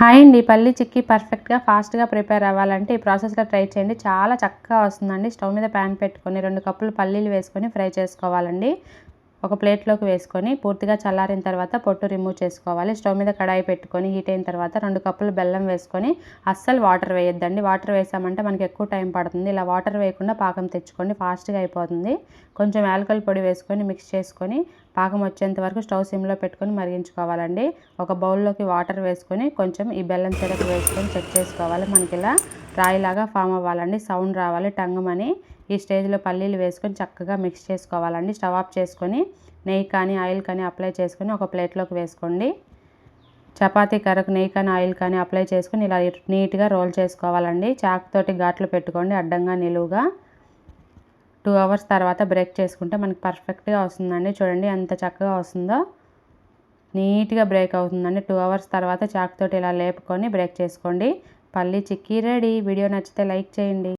Hi అండి. పల్లి చిక్కీ పర్ఫెక్ట్‌గా ఫాస్ట్‌గా ప్రిపేర్ అవ్వాలంటే ఈ ప్రాసెస్‌లో ట్రై చేయండి. చాలా చక్కగా వస్తుందండి. స్టవ్ మీద ప్యాన్ పెట్టుకొని 2 కప్పులు పల్లీలు వేసుకొని ఫ్రై చేసుకోవాలండి. ఒక ప్లేట్లోకి వేసుకొని పూర్తిగా చల్లారిన తర్వాత పొట్టు రిమూవ్ చేసుకోవాలి. స్టవ్ మీద కడాయి పెట్టుకొని హీట్ అయిన తర్వాత 2 కప్పులు బెల్లం వేసుకొని అస్సలు వాటర్ వేయొద్దండి. వాటర్ వేసామంటే మనకి ఎక్కువ టైం పడుతుంది. ఇలా వాటర్ వేయకుండా పాకం తెచ్చుకోండి, ఫాస్ట్‌గా అయిపోతుంది. కొంచెం యాలకుల పొడి వేసుకొని మిక్స్ చేసుకొని పాకం వచ్చేంత వరకు స్టవ్ సిమ్లో పెట్టుకొని మరిగించుకోవాలండి. ఒక బౌల్లోకి వాటర్ వేసుకొని కొంచెం ఈ బెల్లం సిరప్ వేసుకొని చెక్ చేసుకోవాలి. మనకి ఇలా రాయిలాగా ఫామ్ అవ్వాలండి. సౌండ్ రావాలి టంగుమని. ఈ స్టేజ్లో పల్లీలు వేసుకొని చక్కగా మిక్స్ చేసుకోవాలండి. స్టవ్ ఆఫ్ చేసుకొని నెయ్యి కానీ ఆయిల్ కానీ అప్లై చేసుకొని ఒక ప్లేట్లోకి వేసుకోండి. చపాతీ కర్రకు నెయ్యి కానీ ఆయిల్ కానీ అప్లై చేసుకొని ఇలా నీట్గా రోల్ చేసుకోవాలండి. చాకుతోటి ఘాట్లు పెట్టుకోండి అడ్డంగా నిలువుగా. 2 అవర్స్ తర్వాత బ్రేక్ చేసుకుంటే మనకి పర్ఫెక్ట్గా వస్తుందండి. చూడండి ఎంత చక్కగా వస్తుందో. నీట్గా బ్రేక్ అవుతుందండి. 2 అవర్స్ తర్వాత చాకుతోటి ఇలా లేపుకొని బ్రేక్ చేసుకోండి. పల్లి చిక్కీ రెడీ. వీడియో నచ్చితే లైక్ చేయండి.